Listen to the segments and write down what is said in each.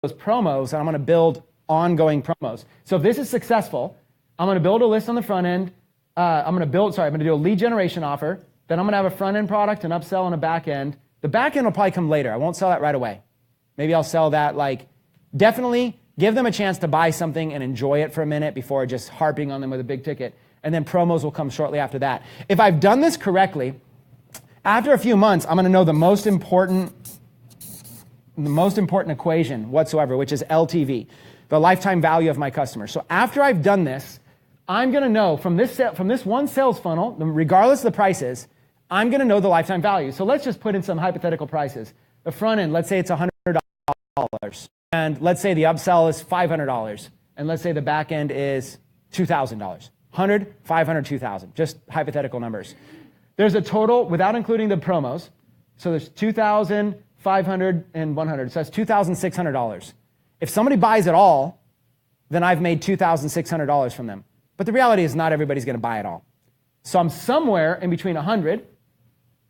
those promos, and I'm going to build ongoing promos. So if this is successful, I'm going to build a list on the front end. I'm going to do a lead generation offer. Then I'm going to have a front end product, an upsell, and a back end. The back end will probably come later. I won't sell that right away. Maybe I'll sell that definitely give them a chance to buy something and enjoy it for a minute before just harping on them with a big ticket. And then promos will come shortly after that. If I've done this correctly, after a few months, I'm going to know the most important equation whatsoever, which is LTV, the lifetime value of my customer. So after I've done this, I'm going to know from this one sales funnel, regardless of the prices, I'm going to know the lifetime value. So let's just put in some hypothetical prices. The front end, let's say it's $100, and let's say the upsell is $500, and let's say the back end is $2,000. 100, 500, 2,000, just hypothetical numbers. There's a total, without including the promos, so there's 2,000, 500, and 100. So that's $2,600. If somebody buys it all, then I've made $2,600 from them. But the reality is not everybody's going to buy it all. So I'm somewhere in between 100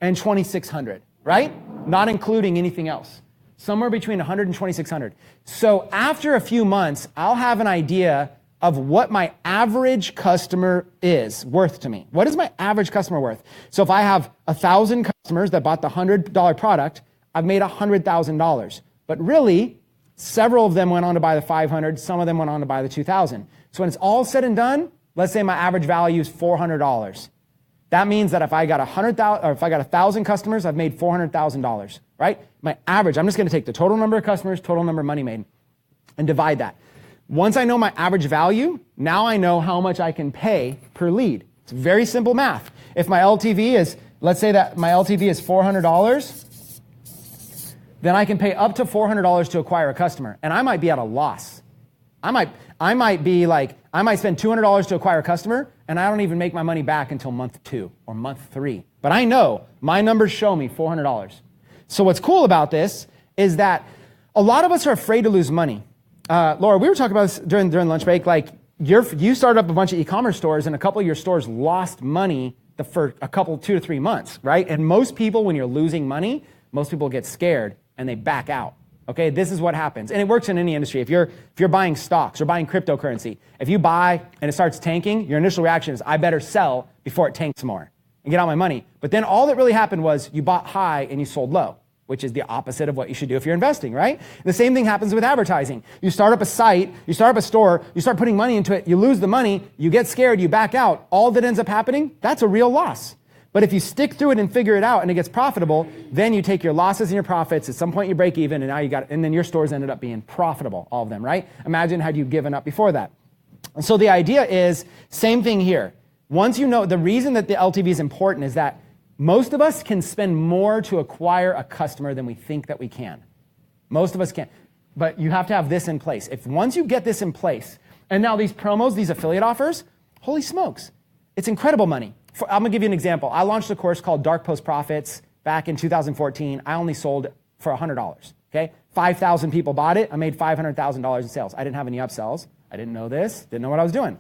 and 2,600, right? Not including anything else. Somewhere between 100 and 2,600. So after a few months, I'll have an idea of what my average customer is worth to me. What is my average customer worth? So if I have 1,000 customers that bought the $100 product, I've made $100,000. But really, several of them went on to buy the 500, some of them went on to buy the 2,000. So when it's all said and done, let's say my average value is $400. That means that if I got 100,000, or if I got 1,000 customers, I've made $400,000, right? My average, I'm just going to take the total number of customers, total number of money made, and divide that. Once I know my average value, now I know how much I can pay per lead. It's very simple math. If my LTV is, let's say that my LTV is $400, then I can pay up to $400 to acquire a customer, and I might be at a loss. I might spend $200 to acquire a customer, and I don't even make my money back until month 2 or month 3. But I know my numbers show me $400. So what's cool about this is that a lot of us are afraid to lose money. Laura, we were talking about this during lunch break. You started up a bunch of e-commerce stores, and a couple of your stores lost money for a couple, 2 to 3 months, right? And most people, when you're losing money, most people get scared and they back out. Okay, this is what happens. And it works in any industry. If you're buying stocks or buying cryptocurrency, if you buy and it starts tanking, your initial reaction is, I better sell before it tanks more and get out my money. But then all that really happened was you bought high and you sold low, which is the opposite of what you should do if you're investing, right? The same thing happens with advertising. You start up a site, you start up a store, you start putting money into it, you lose the money, you get scared, you back out. All that ends up happening, that's a real loss. But if you stick through it and figure it out and it gets profitable, then you take your losses and your profits. At some point you break even, and then your stores ended up being profitable, all of them, right? Imagine had you given up before that. And so the idea is, same thing here. Once you know, the reason that the LTV is important is that most of us can spend more to acquire a customer than we think that we can. Most of us can. But you have to have this in place. Once you get this in place, and now these promos, these affiliate offers, holy smokes, it's incredible money. I'm going to give you an example. I launched a course called Dark Post Profits back in 2014. I only sold for $100, okay? 5,000 people bought it. I made $500,000 in sales. I didn't have any upsells. I didn't know this, didn't know what I was doing.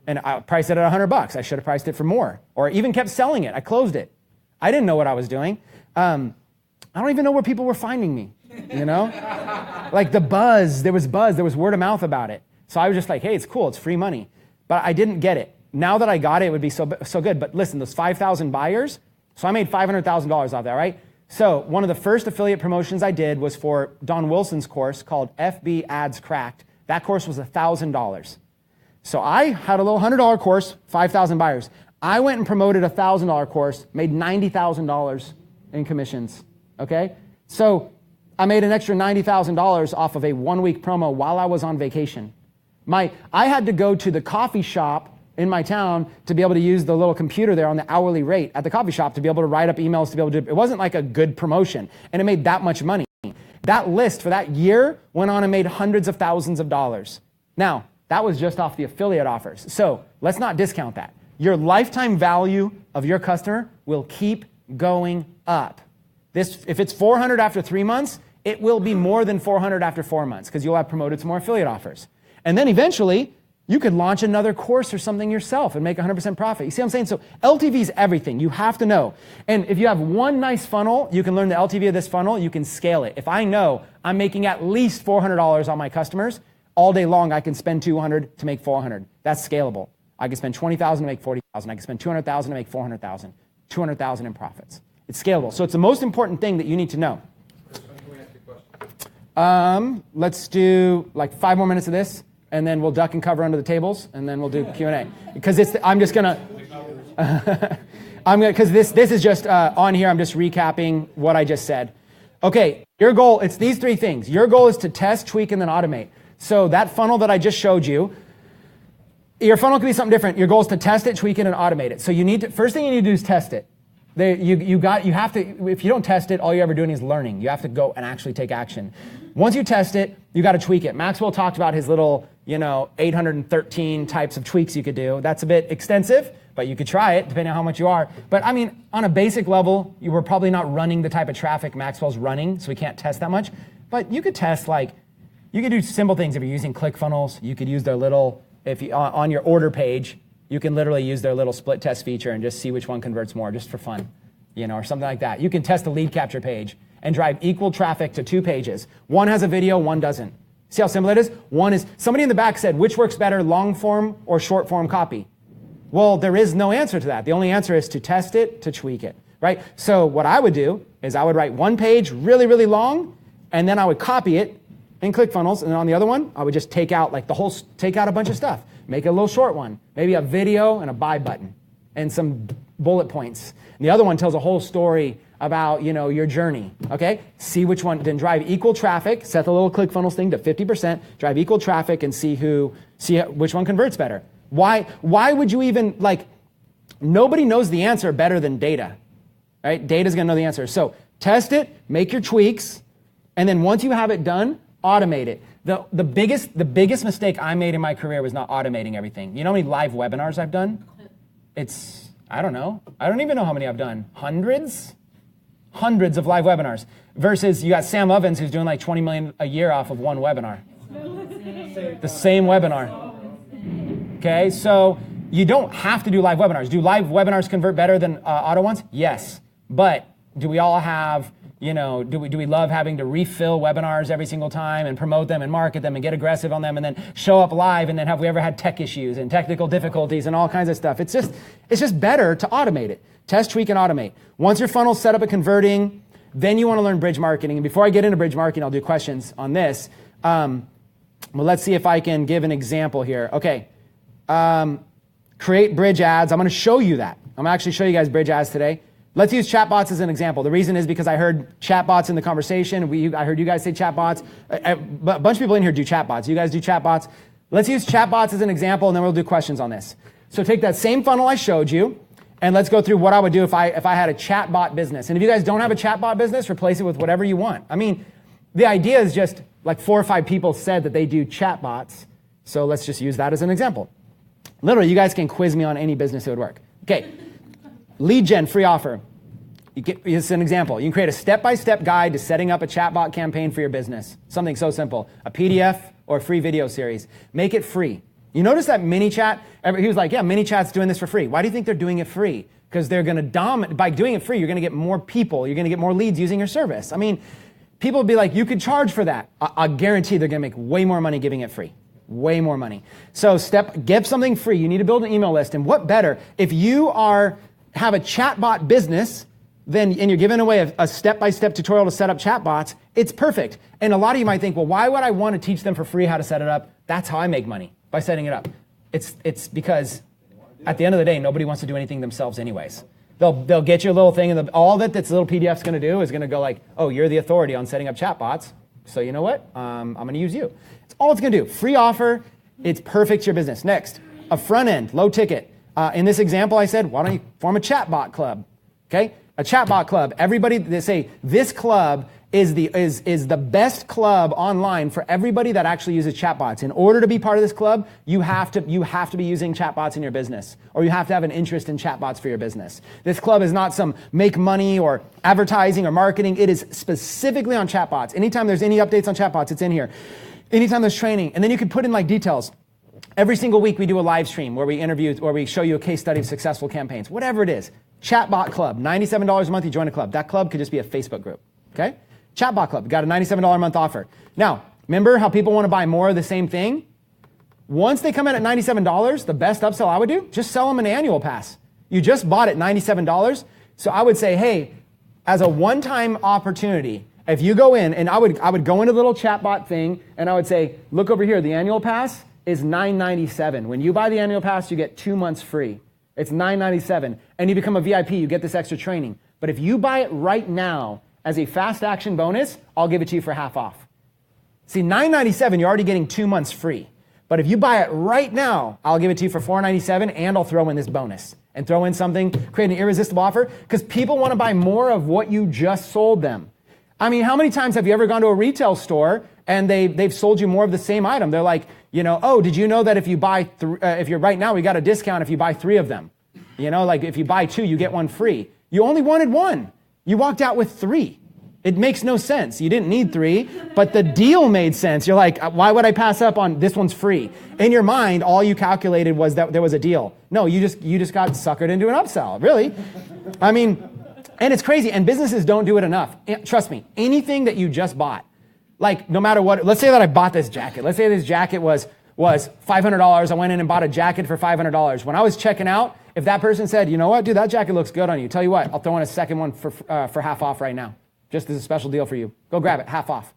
And I priced it at $100. I should have priced it for more, or even kept selling it. I closed it. I didn't know what I was doing. I don't even know where people were finding me, you know? The buzz, there was word of mouth about it. So I was just like, hey, it's cool, it's free money. But I didn't get it. Now that I got it, it would be so good. But listen, those 5,000 buyers, so I made $500,000 off that, right? So one of the first affiliate promotions I did was for Don Wilson's course called FB Ads Cracked. That course was $1,000. So I had a little $100 course, 5,000 buyers. I went and promoted a $1,000 course, made $90,000 in commissions, okay? So I made an extra $90,000 off of a 1-week promo while I was on vacation. I had to go to the coffee shop in my town to be able to use the little computer there on the hourly rate at the coffee shop to be able to write up emails, to be able to, it wasn't like a good promotion, and it made that much money. That list for that year went on and made hundreds of thousands of dollars. Now, that was just off the affiliate offers. So let's not discount that. Your lifetime value of your customer will keep going up. If it's 400 after 3 months, it will be more than 400 after 4 months because you'll have promoted some more affiliate offers. And then eventually, You could launch another course or something yourself and make 100% profit. You see what I'm saying? So LTV is everything. You have to know. And if you have one nice funnel, you can learn the LTV of this funnel, you can scale it. If I know I'm making at least $400 on my customers, all day long I can spend $200 to make $400. That's scalable. I can spend $20,000 to make $40,000. I can spend $200,000 to make $400,000. $200,000 in profits. It's scalable. So it's the most important thing that you need to know. Can we ask you a question? Let's do like 5 more minutes of this, and then we'll duck and cover under the tables, and then we'll do Q&A. Because because this is just on here, I'm just recapping what I just said. Okay, your goal, it's these 3 things. Your goal is to test, tweak, and then automate. So that funnel that I just showed you, your funnel could be something different. Your goal is to test it, tweak it, and automate it. So you need to, first thing you need to do is test it. You have to, if you don't test it, all you're ever doing is learning. You have to go and actually take action. Once you test it, you got to tweak it. Maxwell talked about his little, 813 types of tweaks you could do. That's a bit extensive, but you could try it depending on how much you are. But I mean, on a basic level, you were probably not running the type of traffic Maxwell's running, so we can't test that much. But you could test, you could do simple things. If you're using ClickFunnels, you could use their little, on your order page, you can literally use their little split test feature and just see which one converts more, just for fun, or something like that. You can test the lead capture page and drive equal traffic to 2 pages. One has a video, one doesn't. See how simple it is? One is, somebody in the back said, which works better, long form or short form copy? Well, there is no answer to that. The only answer is to test it, to tweak it, right? So what I would do is I would write 1 page really, really long, and then I would copy it in ClickFunnels, and then on the other one, I would just take out take out a bunch of stuff. Make it a little short one, maybe a video and a buy button and some bullet points. And the other one tells a whole story about, your journey, okay? See which one, then drive equal traffic, set the little ClickFunnels thing to 50%, drive equal traffic and see which one converts better. Why would you even, nobody knows the answer better than data, right? Data's gonna know the answer. So test it, make your tweaks, and then once you have it done, automate it. The biggest mistake I made in my career was not automating everything. You know how many live webinars I've done? I don't know. I don't even know how many I've done. Hundreds of live webinars. Versus you got Sam Ovens who's doing like 20 million a year off of one webinar. The same webinar. Okay, so you don't have to do live webinars. Do live webinars convert better than auto ones? Yes. But do we all have, do we love having to refill webinars every single time and promote them and market them and get aggressive on them and then show up live, and then have we ever had tech issues and technical difficulties and all kinds of stuff? It's just better to automate it. Test, tweak, and automate. Once your funnel's set up and converting, then you want to learn bridge marketing. And before I get into bridge marketing, I'll do questions on this. Well, let's see if I can give an example here. Okay. Create bridge ads. I'm going to show you that. I'm going to actually show you guys bridge ads today. Let's use chatbots as an example. The reason is because I heard chatbots in the conversation. I heard you guys say chatbots. A bunch of people in here do chatbots. You guys do chatbots. Let's use chatbots as an example, and then we'll do questions on this. So take that same funnel I showed you, and let's go through what I would do if I had a chatbot business. And if you guys don't have a chatbot business, replace it with whatever you want. I mean, the idea is just like 4 or 5 people said that they do chatbots. So let's just use that as an example. Literally, you guys can quiz me on any business that would work. Okay. Lead gen, free offer. It's an example. You can create a step-by-step guide to setting up a chatbot campaign for your business. Something so simple. A PDF or a free video series. Make it free. You notice that ManyChat, he was like, yeah, ManyChat's doing this for free. Why do you think they're doing it free? Because they're going to dominate. By doing it free, you're going to get more people. You're going to get more leads using your service. I mean, people would be like, you could charge for that. I guarantee they're going to make way more money giving it free. Way more money. So give something free. You need to build an email list. And what better, if you have a chatbot business, and you're giving away a step-by-step tutorial to set up chatbots, it's perfect. And a lot of you might think, well, why would I want to teach them for free how to set it up? That's how I make money, by setting it up. It's because at the end of the day, nobody wants to do anything themselves anyways. They'll get you a little thing, and all that this little PDF's going to do is going to go like, oh, you're the authority on setting up chatbots, so you know what? I'm going to use you. It's all it's going to do. Free offer. It's perfect for your business. Next, a front end, low ticket. In this example, I said, why don't you form a chatbot club? Okay, a chatbot club. Everybody, they say this club is the best club online for everybody that actually uses chatbots. In order to be part of this club, you have to be using chatbots in your business, or you have to have an interest in chatbots for your business. This club is not some make money or advertising or marketing. It is specifically on chatbots. Anytime there's any updates on chatbots, it's in here. Anytime there's training, and then you can put in like details. Every single week we do a live stream where we show you a case study of successful campaigns, whatever it is. Chatbot Club, $97 a month, you join a club. That club could just be a Facebook group, okay? Chatbot Club, got a $97 a month offer. Now, remember how people want to buy more of the same thing? Once they come in at $97, the best upsell I would do, just sell them an annual pass. You just bought it $97. So I would say, hey, as a one-time opportunity, if you go in, and I would go into the little chatbot thing, and I would say, look over here, the annual pass is $997. When you buy the annual pass, you get 2 months free. It's $997, and you become a VIP, you get this extra training. But if you buy it right now as a fast action bonus, I'll give it to you for half off. See, $997, you're already getting 2 months free. But if you buy it right now, I'll give it to you for $497, and I'll throw in this bonus. And throw in something, create an irresistible offer, because people want to buy more of what you just sold them. I mean, how many times have you ever gone to a retail store and they've sold you more of the same item? They're like, oh, did you know that if you buy, if you're right now, we got a discount if you buy 3 of them. Like if you buy 2, you get 1 free. You only wanted 1. You walked out with 3. It makes no sense. You didn't need 3, but the deal made sense. You're like, why would I pass up on this one's free? In your mind, all you calculated was that there was a deal. No, you just got suckered into an upsell, really. I mean, and it's crazy, and businesses don't do it enough. Trust me, anything that you just bought, like no matter what, let's say that I bought this jacket. Let's say this jacket was $500. I went in and bought a jacket for $500. When I was checking out, if that person said, you know what, dude, that jacket looks good on you. Tell you what, I'll throw in a second one for half off right now. Just as a special deal for you. Go grab it, half off.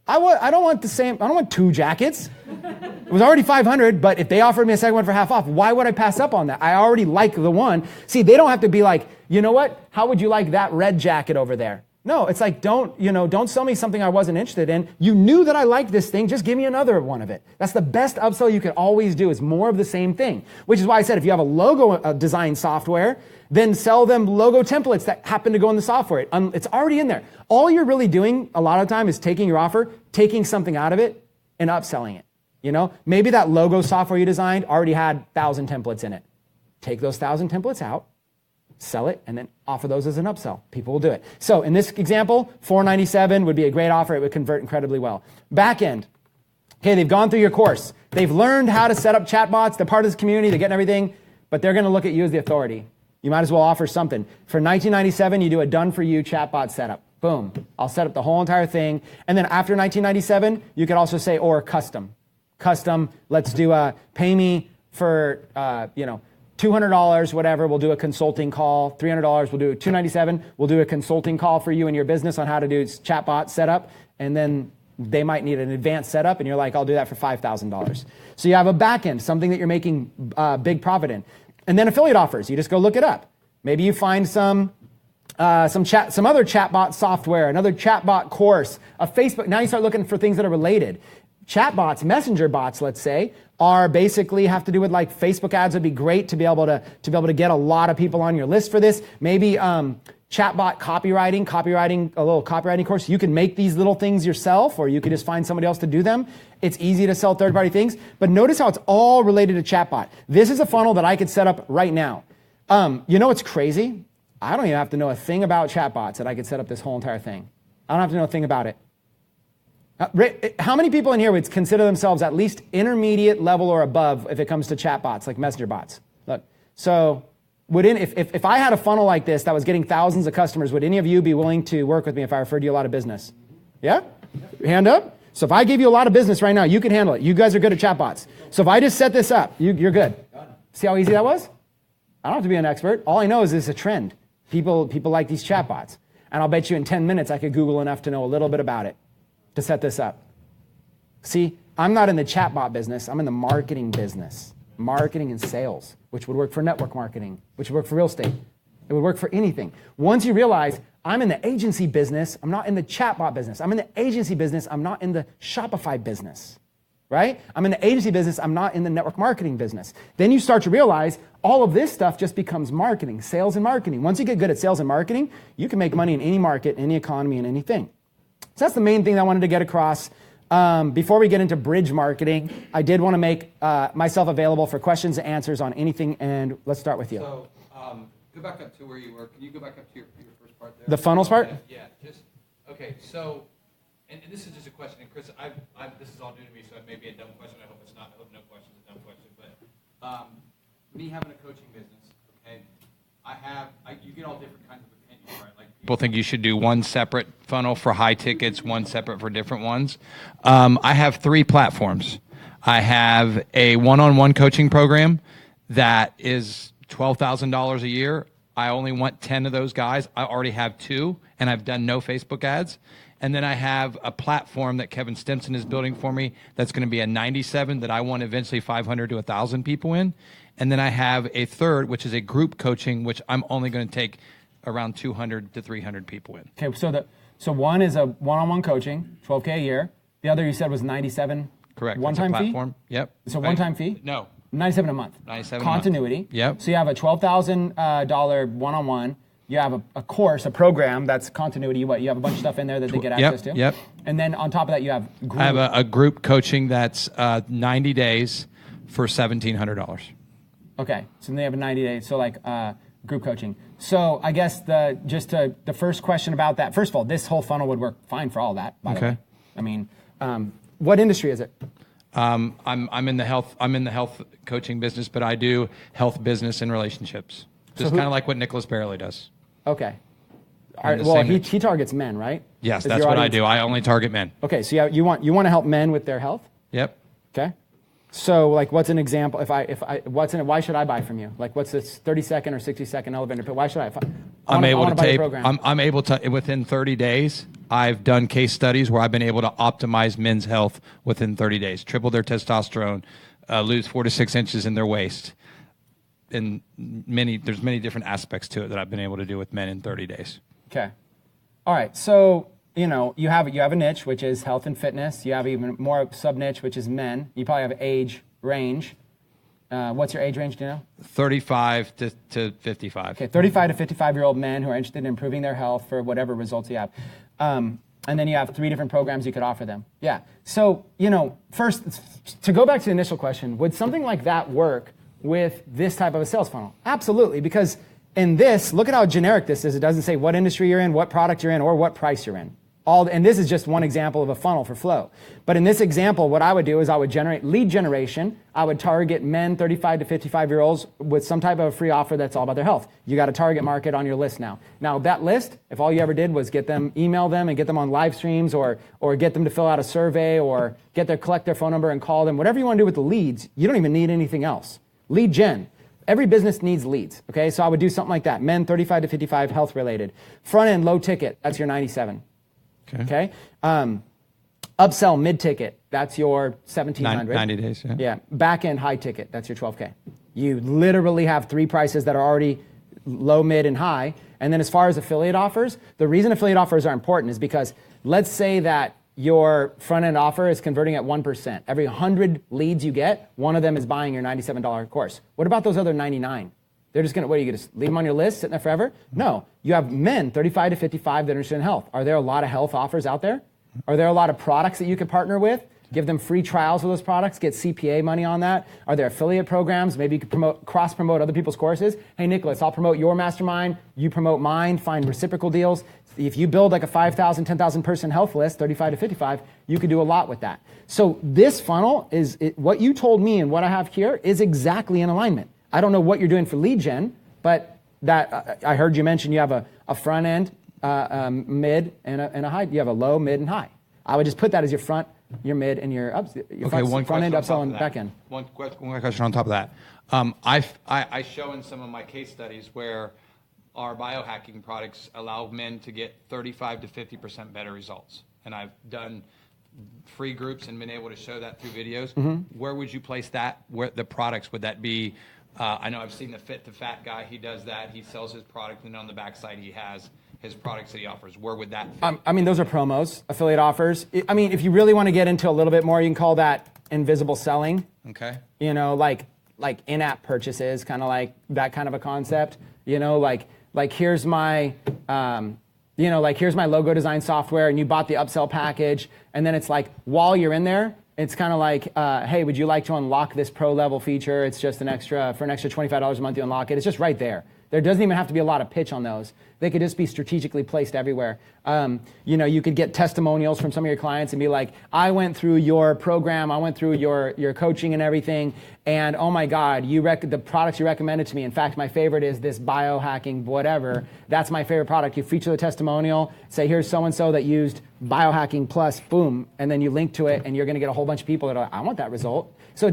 I don't want 2 jackets. It was already $500, but if they offered me a second one for half off, why would I pass up on that? I already like the one. See, they don't have to be like, you know what? How would you like that red jacket over there? No, it's like, don't sell me something I wasn't interested in. You knew that I liked this thing, just give me another one of it. That's the best upsell you can always do, is more of the same thing. Which is why I said, if you have a logo design software, then sell them logo templates that happen to go in the software. It's already in there. All you're really doing a lot of the time is taking your offer, taking something out of it, and upselling it. Maybe that logo software you designed already had 1,000 templates in it. Take those 1,000 templates out, sell it, and then offer those as an upsell. People will do it. So in this example, $497 would be a great offer. It would convert incredibly well. Back end. Okay, they've gone through your course. They've learned how to set up chatbots. They're part of this community. They're getting everything, but they're going to look at you as the authority. You might as well offer something. For $1997, you do a done-for-you chatbot setup. Boom. I'll set up the whole entire thing. And then after $1997, you could also say, or custom. Custom, let's do a pay me for, $200, whatever. We'll do a consulting call. $300, we'll do $297. We'll do a consulting call for you and your business on how to do chatbot setup. And then they might need an advanced setup, and you're like, I'll do that for $5,000. So you have a back end, something that you're making big profit in. And then affiliate offers, you just go look it up. Maybe you find some other chatbot software, another chatbot course, a Facebook. Now you start looking for things that are related. Chatbots, messenger bots, let's say, are basically have to do with like Facebook ads. Would be great to be able to get a lot of people on your list for this. Maybe chatbot copywriting, a little copywriting course. You can make these little things yourself, or you can just find somebody else to do them. It's easy to sell third-party things, but notice how it's all related to chatbot. This is a funnel that I could set up right now. What's crazy? I don't even have to know a thing about chatbots that I could set up this whole entire thing. I don't have to know a thing about it. How many people in here would consider themselves at least intermediate level or above if it comes to chatbots, like messenger bots? Look, so if I had a funnel like this that was getting thousands of customers, would any of you be willing to work with me if I referred you a lot of business? Yeah? Hand up. So if I gave you a lot of business right now, you can handle it. You guys are good at chatbots. So if I just set this up, you're good. See how easy that was? I don't have to be an expert. All I know is it's a trend. People like these chatbots. And I'll bet you in 10 minutes I could Google enough to know a little bit about it to set this up. See, I'm not in the chatbot business. I'm in the marketing business. Marketing and sales, which would work for network marketing, which would work for real estate. It would work for anything. Once you realize I'm in the agency business, I'm not in the chatbot business. I'm in the agency business, I'm not in the Shopify business, right? I'm in the agency business, I'm not in the network marketing business. Then you start to realize all of this stuff just becomes marketing, sales and marketing. Once you get good at sales and marketing, you can make money in any market, any economy, and anything. So that's the main thing that I wanted to get across. Before we get into bridge marketing, I did want to make myself available for questions and answers on anything, and let's start with you. So, go back up to where you were. Can you go back up to your first part there? The funnels part? Yeah, okay, so and this is just a question, and Chris, this is all new to me, so it may be a dumb question. I hope it's not. I hope no question is a dumb question. But me having a coaching business, okay, you get all different kinds of opinions, right? Like people think you should do one separate funnel for high tickets, one separate for different ones. I have 3 platforms. I have a one-on-one coaching program that is $12,000 a year. I only want 10 of those guys. I already have 2, and I've done no Facebook ads. And then I have a platform that Kevin Stimson is building for me that's going to be a 97 that I want eventually 500 to 1,000 people in. And then I have a third, which is a group coaching, which I'm only going to take around 200 to 300 people in. Okay, so one is a one-on-one coaching, $12K a year. The other you said was 97. Correct. One-time fee? Yep. It's a one-time fee? No. 97 a month. 97 Continuity. A month. Yep. So you have a $12,000 one-on-one. You have a course, a program that's continuity. What, you have a bunch of stuff in there that they get access to? Yep. And then on top of that, you have group. I have a group coaching that's 90 days for $1,700. Okay, so then they have a 90 days, so like group coaching. So I guess the first question about that, first of all, this whole funnel would work fine for all that, by the way. I mean, what industry is it? I'm in the health coaching business, but I do health, business, and relationships. Just kind of like what Nicholas Barely does. Okay. All right, well, he targets men, right? Yes, that's what I do. I only target men. Okay, so you want to help men with their health? Yep. Okay. So, like, what's an example? Why should I buy from you? Like, what's this 30-second or 60-second elevator pitch? Why should I? I'm able to within 30 days. I've done case studies where I've been able to optimize men's health within 30 days, triple their testosterone, lose 4 to 6 inches in their waist, and there's many different aspects to it that I've been able to do with men in 30 days. Okay. All right. So, you have a niche, which is health and fitness. You have even more sub-niche, which is men. You probably have age range. What's your age range, do you know? 35 to 55. Okay, 35 to 55-year-old men who are interested in improving their health for whatever results you have. And then you have 3 different programs you could offer them. Yeah. So, first, to go back to the initial question, would something like that work with this type of a sales funnel? Absolutely, because in this, look at how generic this is. It doesn't say what industry you're in, what product you're in, or what price you're in. And this is just one example of a funnel for flow. But in this example, what I would do is I would generate lead generation. I would target men 35 to 55-year-olds with some type of a free offer that's all about their health. You got a target market on your list now. Now, that list, if all you ever did was email them and get them on live streams or get them to fill out a survey or collect their phone number and call them, whatever you want to do with the leads, you don't even need anything else. Lead gen. Every business needs leads, okay? So I would do something like that. Men 35 to 55, health related. Front end, low ticket, that's your 97. Okay. Upsell mid ticket, that's your 1,700. 90 days, yeah. Yeah. Back end high ticket, that's your 12K. You literally have 3 prices that are already low, mid, and high. And then as far as affiliate offers, the reason affiliate offers are important is because let's say that your front end offer is converting at 1%. Every 100 leads you get, one of them is buying your $97 course. What about those other 99? They're just going to, are you going to leave them on your list, sitting there forever? No. You have men, 35 to 55, that are interested in health. Are there a lot of health offers out there? Are there a lot of products that you could partner with? Give them free trials of those products, get CPA money on that. Are there affiliate programs? Maybe you could cross-promote other people's courses. Hey, Nicholas, I'll promote your mastermind. You promote mine. Find reciprocal deals. If you build like a 5,000, 10,000 person health list, 35 to 55, you could do a lot with that. So this funnel what you told me and what I have here is exactly in alignment. I don't know what you're doing for lead gen, but that I heard you mention you have a front end, mid, and a high. You have a low, mid, and high. I would just put that as your front, your mid, and your front end, upsell, and back end. One question on top of that. I show in some of my case studies where our biohacking products allow men to get 35 to 50% better results. And I've done free groups and been able to show that through videos. Mm-hmm. Where would you place that? Where the products, would that be? I know I've seen the Fit to Fat guy. He does that. He sells his product, and on the backside he has his products that he offers. Where would that fit? I mean, those are promos, affiliate offers. I mean, if you really want to get into a little bit more, you can call that invisible selling. Okay. Like in-app purchases, kind of like that kind of a concept. Like here's my, here's my logo design software, and you bought the upsell package, and then it's like while you're in there, it's kind of like, hey, would you like to unlock this pro level feature? It's just for an extra $25 a month you unlock it. It's just right there. There doesn't even have to be a lot of pitch on those. They could just be strategically placed everywhere. You could get testimonials from some of your clients and be like, I went through your program, I went through your coaching and everything, and oh my God, the products you recommended to me. In fact, my favorite is this biohacking whatever. That's my favorite product. You feature the testimonial, say here's so-and-so that used biohacking plus, boom, and then you link to it, and you're gonna get a whole bunch of people that are like, I want that result. So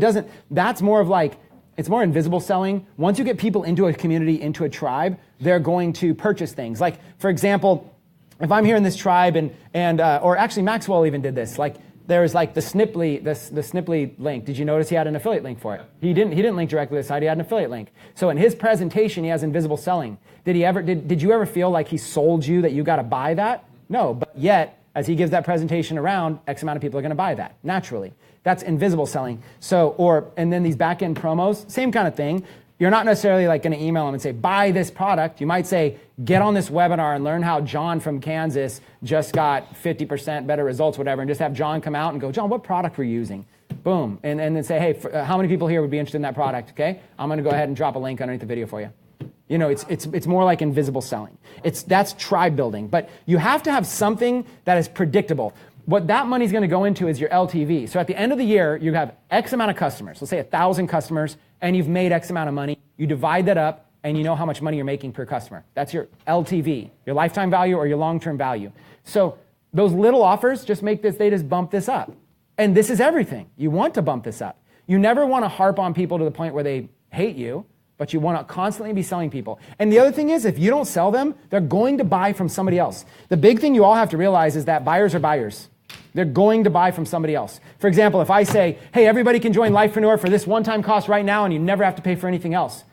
that's more of like, it's more invisible selling. Once you get people into a community, into a tribe, they're going to purchase things. Like, for example, if I'm here in this tribe or actually Maxwell even did this, like there's like the Sniply link. Did you notice he had an affiliate link for it? He didn't link directly to the site, he had an affiliate link. So in his presentation, he has invisible selling. Did you ever feel like he sold you that you got to buy that? No, but yet, as he gives that presentation around, X amount of people are going to buy that, naturally. That's invisible selling. And then these back-end promos, same kind of thing. You're not necessarily like going to email them and say, buy this product. You might say, get on this webinar and learn how John from Kansas just got 50% better results, whatever, and just have John come out and go, John, what product were you using? Boom. And then say, hey, how many people here would be interested in that product? Okay, I'm going to go ahead and drop a link underneath the video for you. It's more like invisible selling. That's tribe building. But you have to have something that is predictable. What that money is going to go into is your LTV. So at the end of the year, you have X amount of customers. Let's say 1,000 customers, and you've made X amount of money. You divide that up, and you know how much money you're making per customer. That's your LTV, your lifetime value or your long-term value. So those little offers they just bump this up. And this is everything. You want to bump this up. You never want to harp on people to the point where they hate you, but you want to constantly be selling people. And the other thing is, if you don't sell them, they're going to buy from somebody else. The big thing you all have to realize is that buyers are buyers. They're going to buy from somebody else. For example, if I say, hey, everybody can join Lifepreneur for this one-time cost right now and you never have to pay for anything else,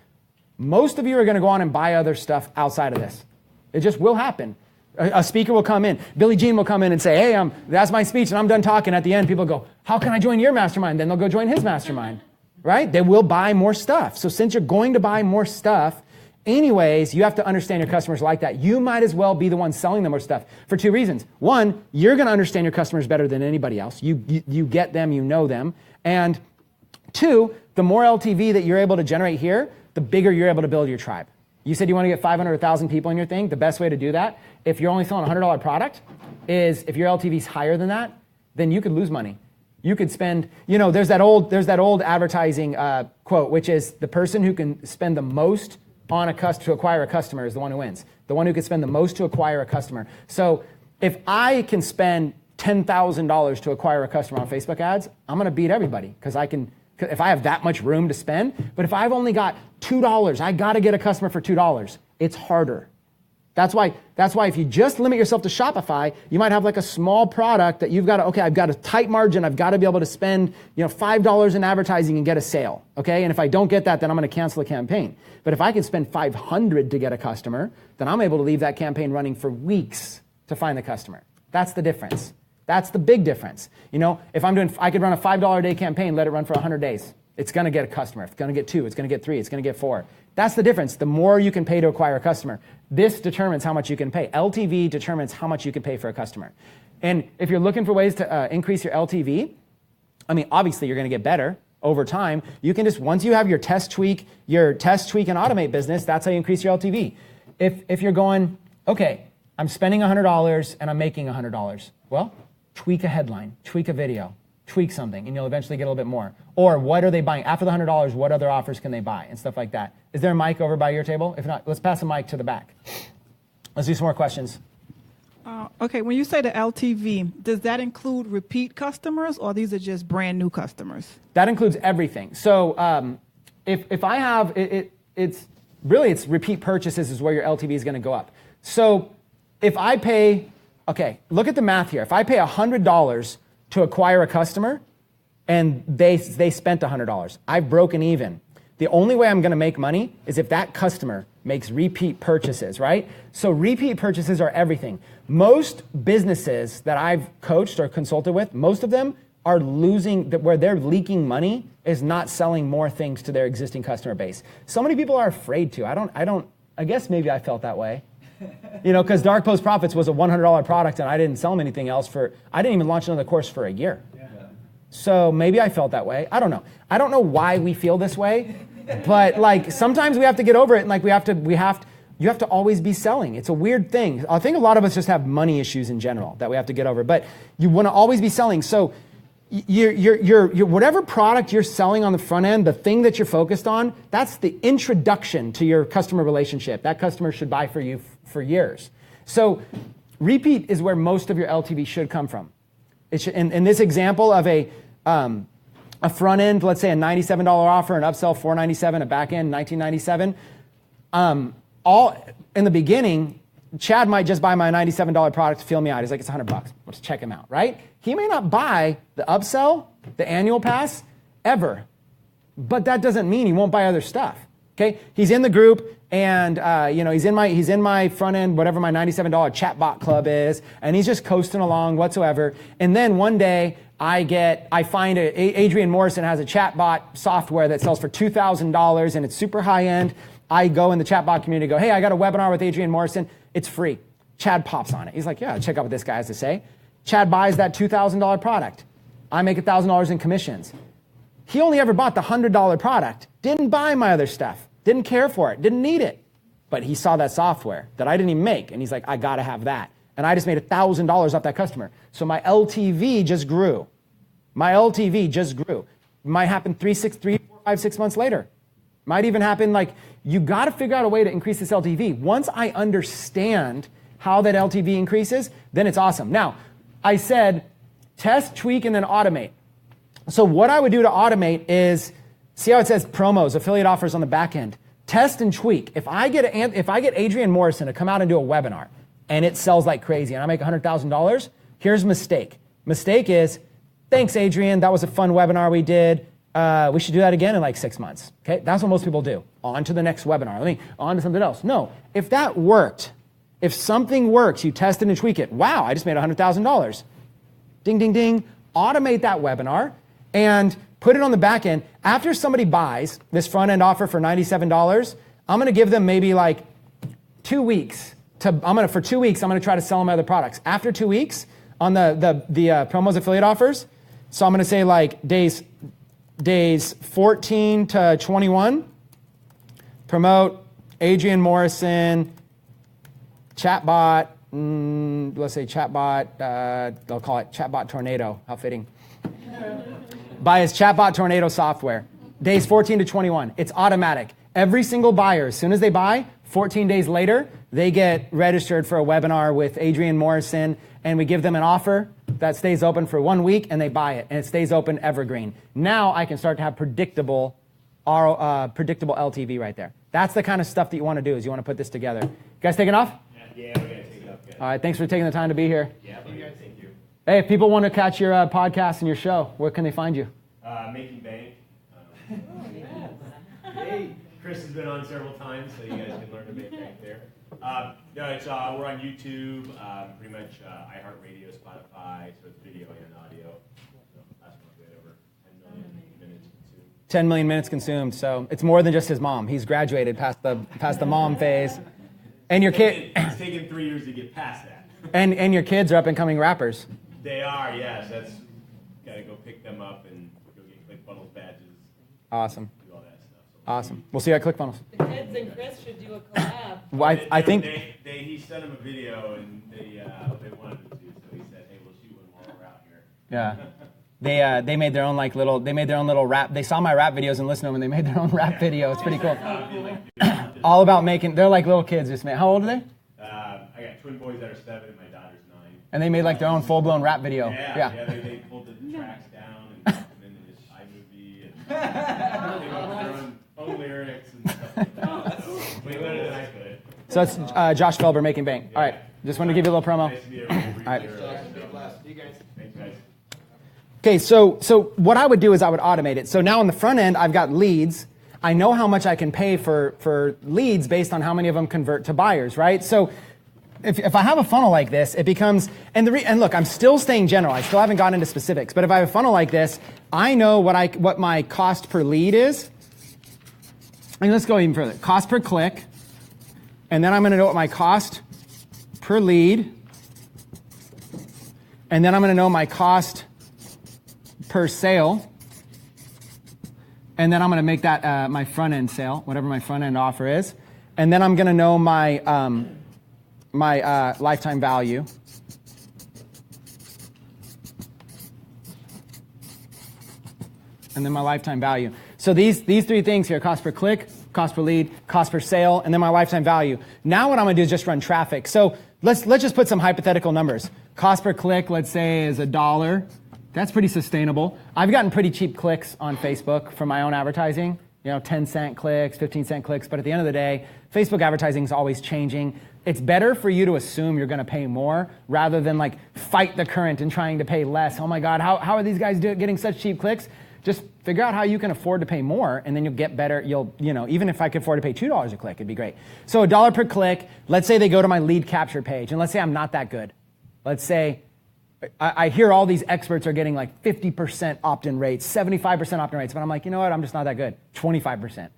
most of you are going to go on and buy other stuff outside of this. It just will happen. A speaker will come in. Billie Jean will come in and say, hey, that's my speech and I'm done talking. At the end, people go, how can I join your mastermind? Then they'll go join his mastermind, right? They will buy more stuff. So since you're going to buy more stuff, anyways, you have to understand your customers like that. You might as well be the one selling them more stuff for two reasons. One, you're going to understand your customers better than anybody else. You get them, you know them. And two, the more LTV that you're able to generate here, the bigger you're able to build your tribe. You said you want to get 500 or 1,000 people in your thing. The best way to do that, if you're only selling a $100 product, is if your LTV is higher than that, then you could lose money. You could spend, there's that old advertising quote, which is the person who can spend the most to acquire a customer is the one who wins. The one who can spend the most to acquire a customer. So if I can spend $10,000 to acquire a customer on Facebook ads, I'm going to beat everybody because if I have that much room to spend. But if I've only got $2, I got to get a customer for $2. It's harder. That's why if you just limit yourself to Shopify, you might have like a small product that you've got to, I've got a tight margin. I've got to be able to spend, $5 in advertising and get a sale. Okay. And if I don't get that, then I'm going to cancel the campaign. But if I can spend $500 to get a customer, then I'm able to leave that campaign running for weeks to find the customer. That's the difference. That's the big difference. I could run a $5 a day campaign, let it run for 100 days. It's going to get a customer. It's going to get 2. It's going to get 3. It's going to get 4. That's the difference. The more you can pay to acquire a customer, this determines how much you can pay. LTV determines how much you can pay for a customer. And if you're looking for ways to increase your LTV, obviously you're going to get better over time. You can once you have your test tweak and automate business, that's how you increase your LTV. If you're going, okay, I'm spending $100 and I'm making $100. Well, tweak a headline, tweak a video, tweak something, and you'll eventually get a little bit more. Or what are they buying? After the $100, what other offers can they buy? And stuff like that. Is there a mic over by your table? If not, let's pass the mic to the back. Let's do some more questions. Okay, when you say the LTV, does that include repeat customers or these are just brand new customers? That includes everything. So if I have, it's repeat purchases is where your LTV is going to go up. So if I pay, look at the math here. If I pay $100 to acquire a customer and they spent $100, I've broken even. The only way I'm going to make money is if that customer makes repeat purchases, right? So repeat purchases are everything. Most businesses that I've coached or consulted with, most of them are losing, where they're leaking money is not selling more things to their existing customer base. So many people are afraid to. I guess maybe I felt that way. Because Dark Post Profits was a $100 product and I didn't sell them anything else I didn't even launch another course for a year. Yeah. So maybe I felt that way. I don't know. I don't know why we feel this way. But like sometimes we have to get over it, and like you have to always be selling. It's a weird thing. I think a lot of us just have money issues in general that we have to get over. But you want to always be selling. So you're whatever product you're selling on the front end, the thing that you're focused on, that's the introduction to your customer relationship. That customer should buy for you for years. So repeat is where most of your LTV should come from. In this example of a front end, let's say a $97 offer, an upsell $497, a back end $1997. All in the beginning, Chad might just buy my $97 product to fill me out. He's like, it's $100. Let's check him out, right? He may not buy the upsell, the annual pass, ever. But that doesn't mean he won't buy other stuff. Okay? He's in the group, and he's in my front end, whatever my $97 chatbot club is, and he's just coasting along whatsoever. And then one day I find Adrian Morrison has a chatbot software that sells for $2,000 and it's super high end. I go in the chatbot community, go, hey, I got a webinar with Adrian Morrison. It's free. Chad pops on it. He's like, yeah, check out what this guy has to say. Chad buys that $2,000 product. I make $1,000 in commissions. He only ever bought the $100 product, didn't buy my other stuff, didn't care for it, didn't need it. But he saw that software that I didn't even make, and he's like, I gotta have that. And I just made $1,000 off that customer. So my LTV just grew. My LTV just grew. It might happen 3, 4, 5, 6 months later. Might even happen like, you gotta figure out a way to increase this LTV. Once I understand how that LTV increases, then it's awesome. Now, I said, test, tweak, and then automate. So what I would do to automate is, see how it says promos, affiliate offers on the back end. Test and tweak. If I get Adrian Morrison to come out and do a webinar, and it sells like crazy, and I make $100,000, here's a mistake. Mistake is, thanks, Adrian, that was a fun webinar we did. We should do that again in like 6 months. Okay, that's what most people do. On to the next webinar. On to something else. No, if that worked, if something works, you test it and tweak it. Wow, I just made $100,000. Ding, ding, ding. Automate that webinar and put it on the back end. After somebody buys this front end offer for $97, I'm going to give them maybe like 2 weeks. For 2 weeks, I'm going to try to sell them other products. After 2 weeks on the promos affiliate offers, so I'm going to say like days 14 to 21, promote Adrian Morrison, chatbot, let's say chatbot, they'll call it chatbot tornado, how fitting. Buy his chatbot tornado software. Days 14 to 21, it's automatic. Every single buyer, as soon as they buy, 14 days later, they get registered for a webinar with Adrian Morrison, and we give them an offer that stays open for 1 week, and they buy it, and it stays open evergreen. Now I can start to have predictable LTV right there. That's the kind of stuff that you want to do, is you want to put this together. You guys taking off? Yeah, we got to take it up. Good. All right, thanks for taking the time to be here. Yeah, thank you. Hey, if people want to catch your podcast and your show, where can they find you? Making Bank. Hey, Chris has been on several times, so you guys can learn to make bank there. We're on YouTube, pretty much iHeartRadio, Spotify, so it's video and audio. So last month we had over 10 million minutes consumed. 10 million minutes consumed, so it's more than just his mom. He's graduated past the mom phase. And your kid. It's taken 3 years to get past that. And your kids are up and coming rappers. They are, yes. That's got to go pick them up and go get ClickFunnels badges. Awesome. Do all that stuff. So Awesome. We'll see you at ClickFunnels. The kids and Chris should do a collab. Well, I think he sent him a video and they wanted him to, so he said, "Hey, we'll shoot one while we're out here." Yeah. They made their own little rap. They saw my rap videos and listened to them, and they made their own rap video. It's pretty cool. All about they're like little kids. Just how old are they? I got twin boys that are 7 and my daughter's 9. And they made like their own full-blown rap video. Yeah. They pulled the tracks down and put them into this iMovie and they wrote their own lyrics and stuff like that. So we learned it and I could. So it's Josh Felber, Making Bank. All right. Just want to give you a little promo. Nice to meet everybody. All right. You guys. Thanks, guys. Okay, so what I would do is I would automate it. So now on the front end, I've got leads. I know how much I can pay for leads based on how many of them convert to buyers, right? So if I have a funnel like this, it becomes, and look, I'm still staying general. I still haven't gotten into specifics. But if I have a funnel like this, I know what my cost per lead is. And let's go even further. Cost per click. And then I'm going to know what my cost per lead. And then I'm going to know my cost per sale. And then I'm going to make that my front end sale, whatever my front end offer is. And then I'm going to know my, my lifetime value. And then my lifetime value. So these three things here, cost per click, cost per lead, cost per sale, and then my lifetime value. Now what I'm going to do is just run traffic. So let's just put some hypothetical numbers. Cost per click, let's say, is $1. That's pretty sustainable. I've gotten pretty cheap clicks on Facebook for my own advertising. 10-cent clicks, 15-cent clicks. But at the end of the day, Facebook advertising is always changing. It's better for you to assume you're going to pay more rather than like fight the current and trying to pay less. Oh my God, how are these guys getting such cheap clicks? Just figure out how you can afford to pay more, and then you'll get better. Even if I could afford to pay $2 a click, it'd be great. So $1 per click. Let's say they go to my lead capture page, and let's say I'm not that good. Let's say I hear all these experts are getting like 50% opt-in rates, 75% opt-in rates, but I'm like, you know what? I'm just not that good. 25%.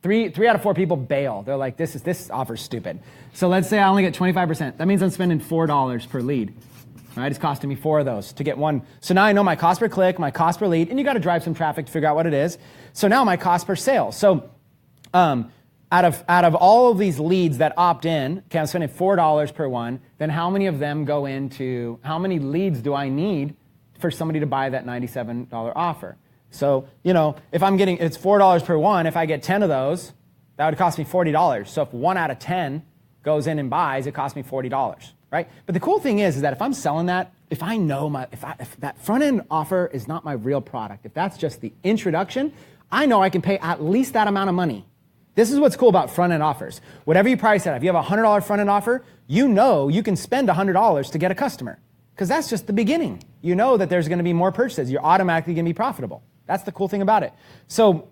Three out of 4 people bail. They're like, this offer's stupid. So let's say I only get 25%. That means I'm spending $4 per lead. Right? It's costing me 4 of those to get one. So now I know my cost per click, my cost per lead, and you got to drive some traffic to figure out what it is. So now my cost per sale. So out of all of these leads that opt in, okay, I'm spending $4 per one, then how many of them go into, how many leads do I need for somebody to buy that $97 offer? So, if it's $4 per one, if I get 10 of those, that would cost me $40. So if 1 out of 10 goes in and buys, it costs me $40, right? But the cool thing is that if I'm selling that, if I know if that front end offer is not my real product, if that's just the introduction, I know I can pay at least that amount of money. This is what's cool about front-end offers. Whatever you price it at, if you have a $100 front-end offer, you know you can spend $100 to get a customer because that's just the beginning. You know that there's going to be more purchases. You're automatically going to be profitable. That's the cool thing about it. So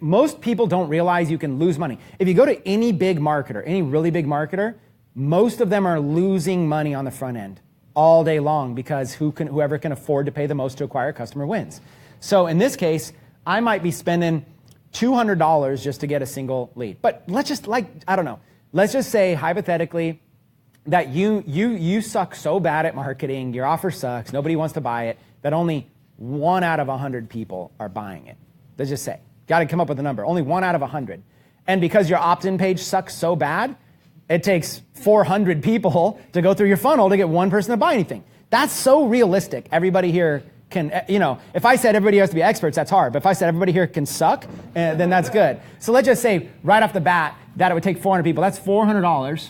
most people don't realize you can lose money. If you go to any big marketer, any really big marketer, most of them are losing money on the front end all day long because whoever can afford to pay the most to acquire a customer wins. So in this case, I might be spending $200 just to get a single lead. But let's just let's just say hypothetically that you suck so bad at marketing, your offer sucks, nobody wants to buy it, that only 1 out of 100 people are buying it. Let's just say, got to come up with a number, only 1 out of 100. And because your opt-in page sucks so bad, it takes 400 people to go through your funnel to get one person to buy anything. That's so realistic. Everybody here can, if I said everybody has to be experts, that's hard. But if I said everybody here can suck, then that's good. So let's just say right off the bat that it would take 400 people. That's $400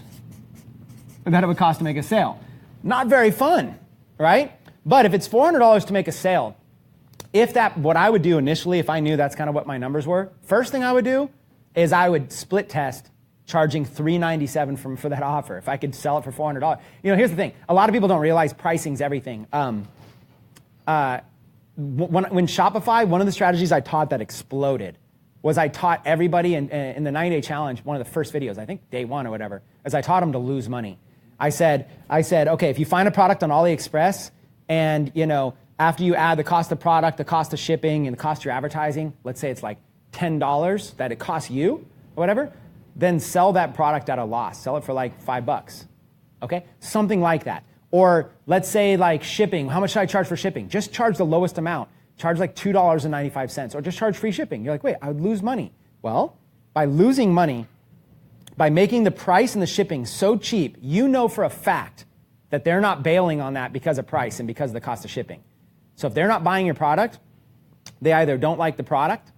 that it would cost to make a sale. Not very fun, right? But if it's $400 to make a sale, what I would do initially, if I knew that's kind of what my numbers were, first thing I would do is I would split test charging $397 for that offer. If I could sell it for $400. Here's the thing. A lot of people don't realize pricing's everything. When Shopify, one of the strategies I taught that exploded was I taught everybody in the 90-day challenge, one of the first videos, I think day 1 or whatever, is I taught them to lose money. I said, okay, if you find a product on AliExpress and, after you add the cost of product, the cost of shipping, and the cost of your advertising, let's say it's like $10 that it costs you or whatever, then sell that product at a loss. Sell it for like $5, okay? Something like that. Or let's say like shipping, how much should I charge for shipping? Just charge the lowest amount. Charge like $2.95 or just charge free shipping. You're like, wait, I would lose money. Well, by losing money, by making the price and the shipping so cheap, you know for a fact that they're not bailing on that because of price and because of the cost of shipping. So if they're not buying your product, they either don't like the product,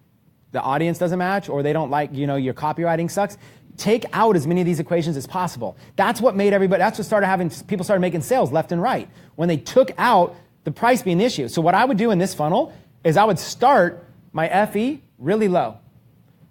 the audience doesn't match, or they don't like, your copywriting sucks. Take out as many of these equations as possible. That's what made people started making sales left and right when they took out the price being the issue. So what I would do in this funnel is I would start my FE really low.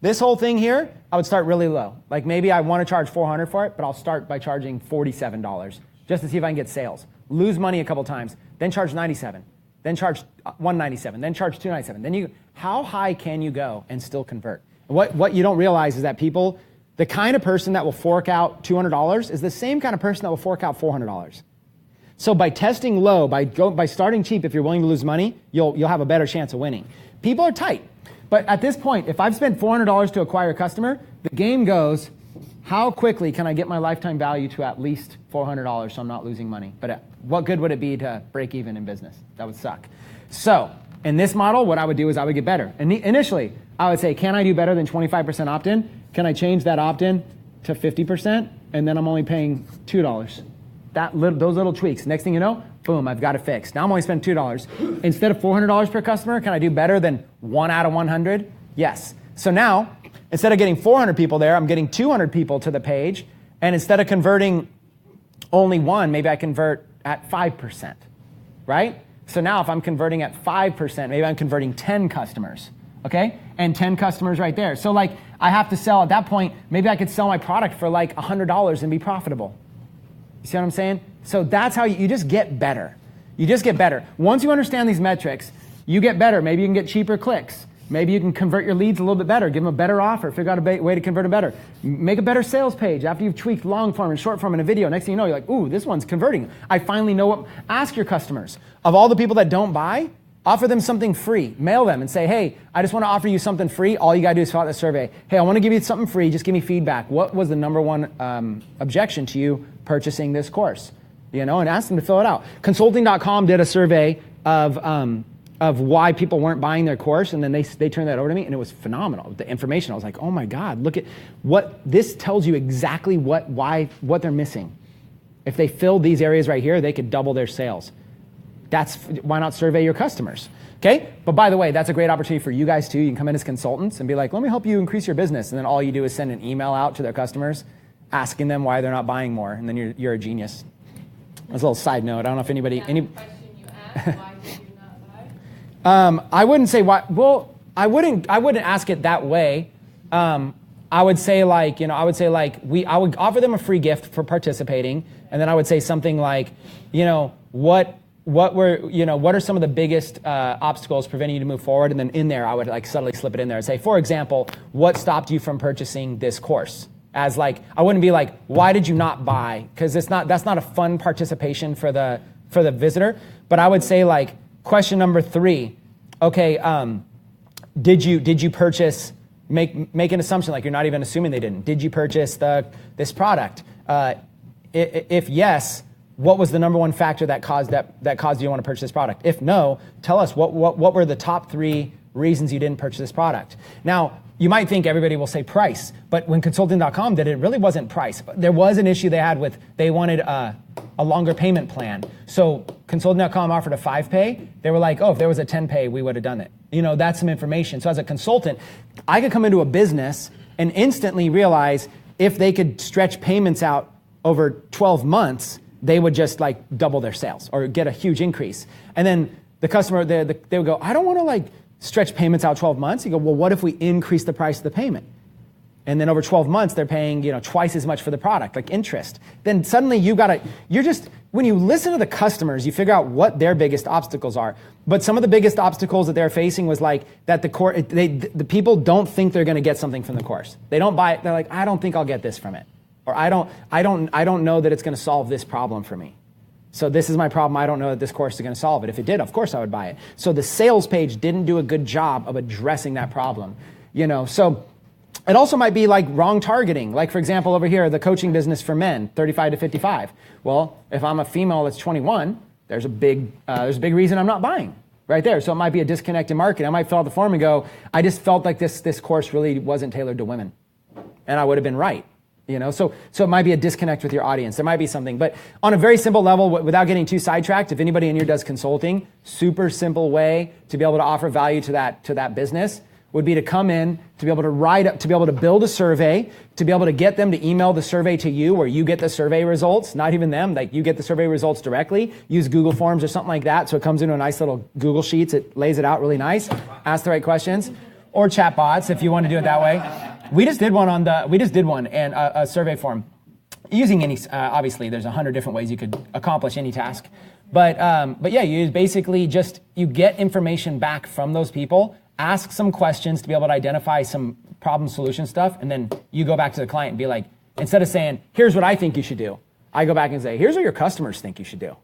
This whole thing here, I would start really low. Like maybe I want to charge $400 for it, but I'll start by charging $47 just to see if I can get sales. Lose money a couple times, then charge $97, then charge $197, then charge $297. Then how high can you go and still convert? What you don't realize is that the kind of person that will fork out $200 is the same kind of person that will fork out $400. So by testing low, by starting cheap, if you're willing to lose money, you'll have a better chance of winning. People are tight. But at this point, if I've spent $400 to acquire a customer, the game goes, how quickly can I get my lifetime value to at least $400 so I'm not losing money? But what good would it be to break even in business? That would suck. So In this model, what I would do is I would get better. And initially, I would say, can I do better than 25% opt-in? Can I change that opt-in to 50%? And then I'm only paying $2. Those little tweaks. Next thing you know, boom, I've got it fixed. Now I'm only spending $2. Instead of $400 per customer, can I do better than 1 out of 100? Yes. So now, instead of getting 400 people there, I'm getting 200 people to the page. And instead of converting only one, maybe I convert at 5%, right? So now if I'm converting at 5%, maybe I'm converting 10 customers, okay? And 10 customers right there. So like I have to sell at that point, maybe I could sell my product for like $100 and be profitable. You see what I'm saying? So that's how you just get better. You just get better. Once you understand these metrics, you get better. Maybe you can get cheaper clicks. Maybe you can convert your leads a little bit better, give them a better offer, figure out a way to convert them better. Make a better sales page after you've tweaked long form and short form in a video. Next thing you know, you're like, ooh, this one's converting. I finally know what. Ask your customers. Of all the people that don't buy, offer them something free. Mail them and say, hey, I just want to offer you something free. All you got to do is fill out the survey. Hey, I want to give you something free. Just give me feedback. What was the number one objection to you purchasing this course? And ask them to fill it out. Consulting.com did a survey of why people weren't buying their course, and then they turned that over to me, and it was phenomenal. The information, I was like, oh my God, look at what this tells you exactly what they're missing. If they filled these areas right here, they could double their sales. Why not survey your customers? Okay? But by the way, that's a great opportunity for you guys too. You can come in as consultants and be like, let me help you increase your business. And then all you do is send an email out to their customers asking them why they're not buying more. And then you're a genius. That's a little side note. I don't know if anybody... Question you asked, why did you not buy? I wouldn't say why. Well, I wouldn't ask it that way. I would say like, I would offer them a free gift for participating. And then I would say something like, what are some of the biggest obstacles preventing you to move forward? And then in there, I would like subtly slip it in there and say, for example, what stopped you from purchasing this course? As like, I wouldn't be like, why did you not buy? Because that's not a fun participation for the visitor. But I would say like, question number 3, okay, did you purchase? Make an assumption like you're not even assuming they didn't. Did you purchase this product? If yes, what was the number one factor that caused you to want to purchase this product? If no, tell us what were the top 3 reasons you didn't purchase this product. Now, you might think everybody will say price, but when Consulting.com did it, it really wasn't price. There was an issue they had with, they wanted a longer payment plan. So Consulting.com offered a 5-pay. They were like, oh, if there was a 10-pay, we would have done it. That's some information. So as a consultant, I could come into a business and instantly realize if they could stretch payments out over 12 months, they would just like double their sales or get a huge increase. And then the customer, they would go, I don't want to like stretch payments out 12 months. You go, well, what if we increase the price of the payment? And then over 12 months, they're paying, twice as much for the product, like interest. Then suddenly when you listen to the customers, you figure out what their biggest obstacles are. But some of the biggest obstacles that they're facing was like that the people don't think they're going to get something from the course. They don't buy it. They're like, I don't think I'll get this from it. Or I don't know that it's going to solve this problem for me. So this is my problem. I don't know that this course is going to solve it. If it did, of course I would buy it. So the sales page didn't do a good job of addressing that problem. So it also might be like wrong targeting. Like for example, over here, the coaching business for men, 35 to 55. Well, if I'm a female that's 21, there's a big reason I'm not buying right there. So it might be a disconnect in marketing. I might fill out the form and go, I just felt like this course really wasn't tailored to women. And I would have been right. So it might be a disconnect with your audience. There might be something. But on a very simple level, without getting too sidetracked, if anybody in here does consulting, super simple way to be able to offer value to that business would be to come in, to be able to build a survey, to be able to get them to email the survey to you where you get the survey results, not even them, like you get the survey results directly, use Google Forms or something like that. So it comes into a nice little Google Sheets. It lays it out really nice. Ask the right questions. Or chatbots if you want to do it that way. We just did one and a survey form using any, obviously there's 100 different ways you could accomplish any task. But yeah, you basically you get information back from those people, ask some questions to be able to identify some problem solution stuff, and then you go back to the client and be like, instead of saying, here's what I think you should do, I go back and say, here's what your customers think you should do.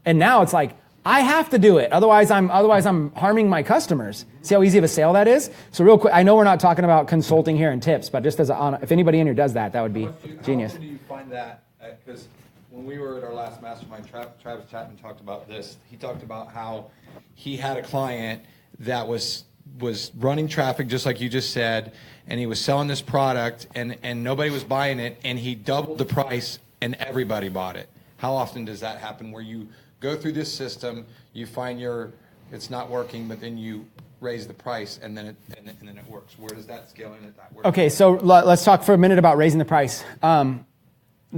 And now it's like, I have to do it. Otherwise I'm harming my customers. See how easy of a sale that is? So real quick, I know we're not talking about consulting here and tips, but just if anybody in here does that would be genius. How often do you find that? Because when we were at our last mastermind, Travis Chapman talked about this. He talked about how he had a client that was running traffic just like you just said, and he was selling this product and nobody was buying it, and he doubled the price and everybody bought it. How often does that happen where you go through this system, you find it's not working, but then you raise the price and then it works? Where does that scale in at that work? Okay, so let's talk for a minute about raising the price.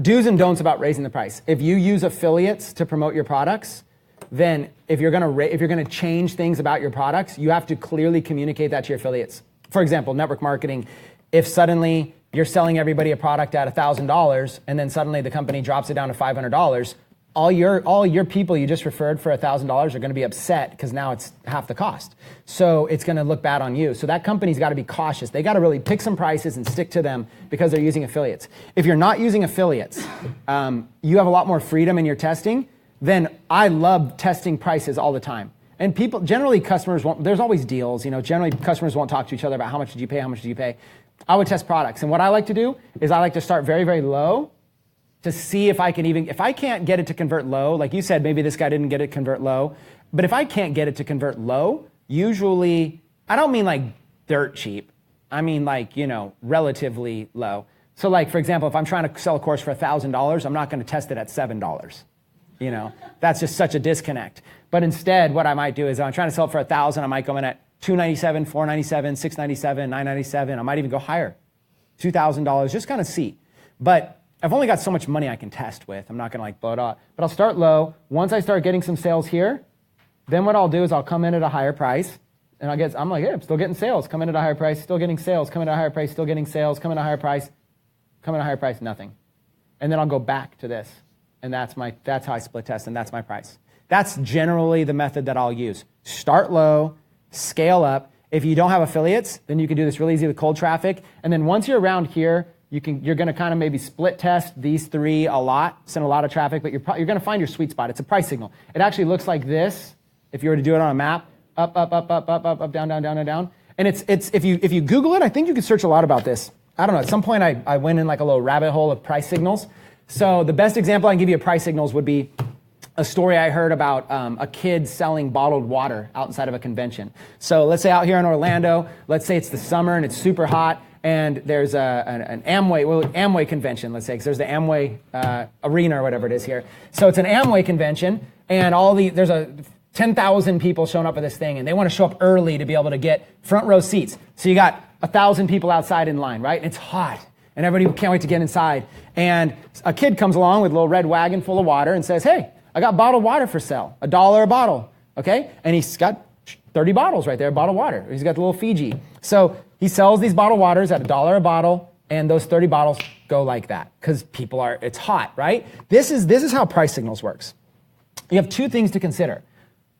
Do's and don'ts about raising the price. If you use affiliates to promote your products, then if you're gonna change things about your products, you have to clearly communicate that to your affiliates. For example, network marketing. If suddenly you're selling everybody a product at $1,000 and then suddenly the company drops it down to $500, all your people you just referred for $1,000 are going to be upset because now it's half the cost. So it's going to look bad on you. So that company's got to be cautious. They got to really pick some prices and stick to them because they're using affiliates. If you're not using affiliates, you have a lot more freedom in your testing. Then I love testing prices all the time. And people, generally customers won't, there's always deals, generally customers won't talk to each other about how much did you pay? I would test products. And what I like to do is I like to start very, very low to see if I can't get it to convert low, like you said, maybe this guy didn't get it to convert low, but if I can't get it to convert low, usually, I don't mean like dirt cheap, I mean like, relatively low. So like, for example, if I'm trying to sell a course for $1,000, I'm not gonna test it at $7. That's just such a disconnect. But instead, what I might do is I'm trying to sell it for $1,000, I might go in at $297, $497, $697, $997, I might even go higher, $2,000, just kind of see. But I've only got so much money I can test with. I'm not gonna blow it up. But I'll start low. Once I start getting some sales here, then what I'll do is I'll come in at a higher price, and I'm like, hey, I'm still getting sales. Come in at a higher price, still getting sales. Come in at a higher price, still getting sales. Come in at a higher price, come in at a higher price, nothing. And then I'll go back to this, and that's how I split test, and that's my price. That's generally the method that I'll use. Start low, scale up. If you don't have affiliates, then you can do this really easy with cold traffic. And then once you're around here, you're going to kind of maybe split test these three a lot, send a lot of traffic, but you're going to find your sweet spot. It's a price signal. It actually looks like this if you were to do it on a map: up, up, up, up, up, up, up, down, down, down, and down. And it's if you Google it, I think you can search a lot about this. I don't know. At some point, I went in like a little rabbit hole of price signals. So the best example I can give you of price signals would be a story I heard about a kid selling bottled water outside of a convention. So let's say out here in Orlando, let's say it's the summer and it's super hot, and there's an Amway convention, let's say, because there's the Amway arena or whatever it is here. So it's an Amway convention, and there's 10,000 people showing up for this thing, and they want to show up early to be able to get front row seats. So you got 1,000 people outside in line, right? And it's hot, and everybody can't wait to get inside. And a kid comes along with a little red wagon full of water and says, hey, I got bottled water for sale, $1 a bottle, okay? And he's got 30 bottles right there, bottled water. He's got the little Fiji. So he sells these bottled waters at $1 a bottle, and those 30 bottles go like that because it's hot, right? This is how price signals works. You have two things to consider: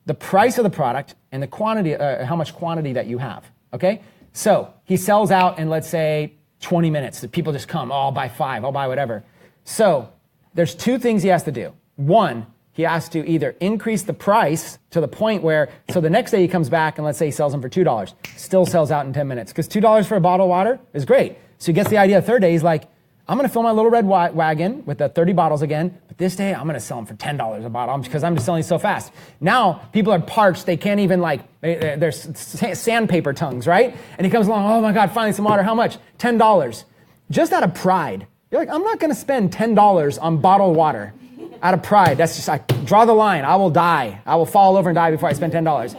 the price of the product and the quantity, how much quantity that you have, okay? So he sells out in, let's say, 20 minutes. The people just come, I'll buy 5, I'll buy whatever. So there's two things he has to do. One, he has to either increase the price to the point where, so the next day he comes back and let's say he sells them for $2, still sells out in 10 minutes, because $2 for a bottle of water is great. So he gets the idea. The third day, he's like, I'm going to fill my little red wagon with the 30 bottles again, but this day I'm going to sell them for $10 a bottle because I'm just selling so fast. Now people are parched. They can't even they're sandpaper tongues, right? And he comes along, oh my God, finally some water. How much? $10. Just out of pride. You're like, I'm not going to spend $10 on bottled water. Out of pride. That's just, I draw the line. I will die. I will fall over and die before I spend $10.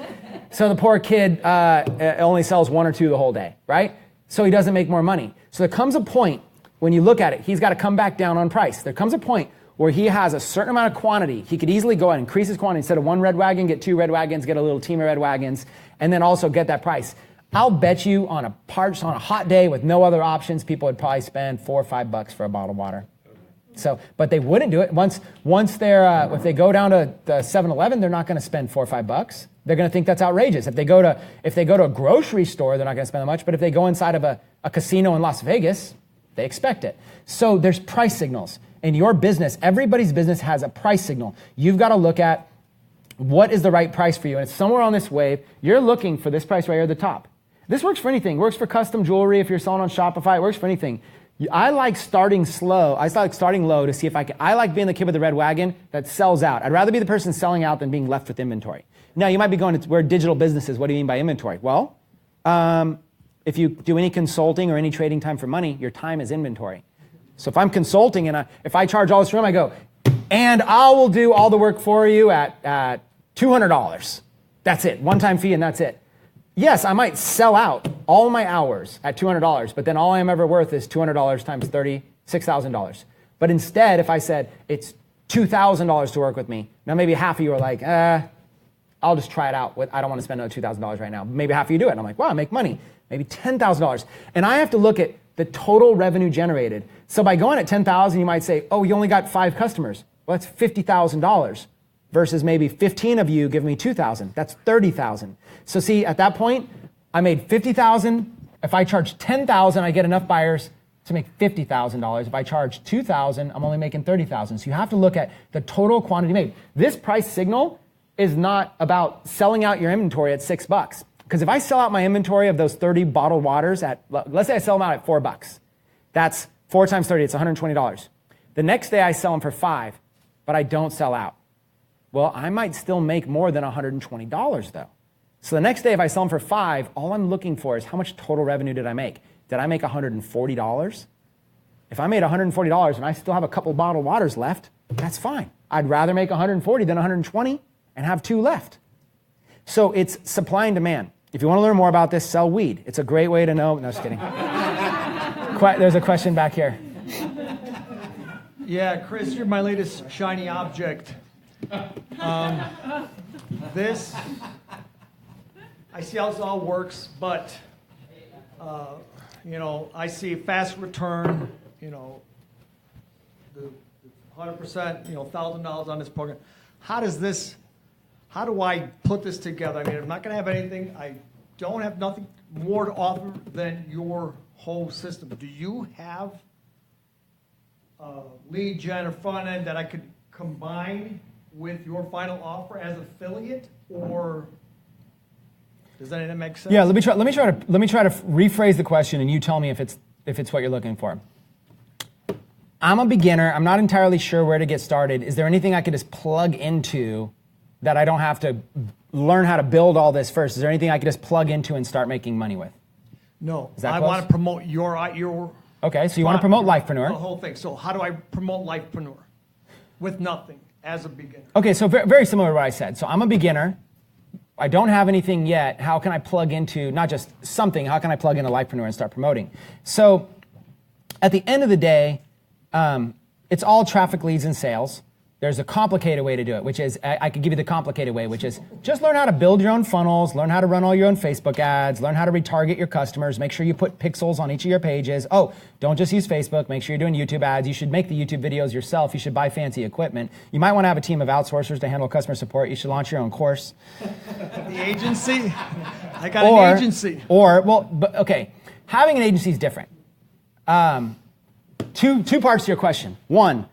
So the poor kid only sells 1 or 2 the whole day, right? So he doesn't make more money. So there comes a point when you look at it, he's got to come back down on price. There comes a point where he has a certain amount of quantity. He could easily go and increase his quantity. Instead of 1 red wagon, get 2 red wagons, get a little team of red wagons, and then also get that price. I'll bet you on a hot day with no other options, people would probably spend $4 or $5 for a bottle of water. So, but they wouldn't do it. Once they're, if they go down to the 7-Eleven, they're not going to spend $4 or $5. They're going to think that's outrageous. If they go to a grocery store, they're not going to spend that much. But if they go inside of a casino in Las Vegas, they expect it. So there's price signals. In your business, everybody's business has a price signal. You've got to look at what is the right price for you. And it's somewhere on this wave. You're looking for this price right here at the top. This works for anything. It works for custom jewelry. If you're selling on Shopify, it works for anything. I like starting slow. I like starting low to see if I like being the kid with the red wagon that sells out. I'd rather be the person selling out than being left with inventory. Now, you might be going, we're digital businesses. What do you mean by inventory? Well, if you do any consulting or any trading time for money, your time is inventory. So if I'm consulting and if I charge all this room, I go, and I will do all the work for you at $200. That's it, one-time fee and that's it. Yes, I might sell out all my hours at $200, but then all I'm ever worth is $200 times 30, $6,000. But instead, if I said it's $2,000 to work with me, now maybe half of you are like, I'll just try it out. I don't want to spend another $2,000 right now. Maybe half of you do it. And I'm like, wow, I make money. Maybe $10,000. And I have to look at the total revenue generated. So by going at 10,000, you might say, oh, you only got 5 customers. Well, that's $50,000 versus maybe 15 of you give me 2,000. That's 30,000. So see, at that point, I made 50,000. If I charge 10,000, I get enough buyers to make $50,000. If I charge 2,000, I'm only making 30,000. So you have to look at the total quantity made. This price signal is not about selling out your inventory at $6. Because if I sell out my inventory of those 30 bottled waters at, let's say I sell them out at $4. That's 4 times 30, it's $120. The next day I sell them for $5, but I don't sell out. Well, I might still make more than $120 though. So the next day if I sell them for $5, all I'm looking for is how much total revenue did I make? Did I make $140? If I made $140 and I still have a couple bottled waters left, that's fine. I'd rather make 140 than 120 and have 2 left. So it's supply and demand. If you want to learn more about this, sell weed. It's a great way to know. No, just kidding. There's a question back here. Yeah, Chris, you're my latest shiny object. This, I see how this all works, but, I see fast return, the 100%, $1,000 on this program. How do I put this together? I mean, I'm not going to have anything. I don't have nothing more to offer than your whole system. Do you have lead gen or front end that I could combine with your final offer as affiliate, or does that make sense? Yeah, let me try to rephrase the question, and you tell me if it's what you're looking for. I'm a beginner. I'm not entirely sure where to get started. Is there anything I could just plug into that I don't have to learn how to build all this first? Is there anything I could just plug into and start making money with? No. Is that I close? want to promote your Okay, so you want to promote Lifepreneur. The whole thing. So how do I promote Lifepreneur with nothing as a beginner? Okay, so very similar to what I said. So I'm a beginner. I don't have anything yet. How can I plug into, not just something, how can I plug into Lifepreneur and start promoting? So at the end of the day, it's all traffic, leads, and sales. There's a complicated way to do it, which is, I could give you the complicated way, which is just learn how to build your own funnels, learn how to run all your own Facebook ads, learn how to retarget your customers, make sure you put pixels on each of your pages. Oh, don't just use Facebook, make sure you're doing YouTube ads. You should make the YouTube videos yourself. You should buy fancy equipment. You might want to have a team of outsourcers to handle customer support. You should launch your own course. The agency? I got an agency. Okay, having an agency is different. Two parts to your question. One,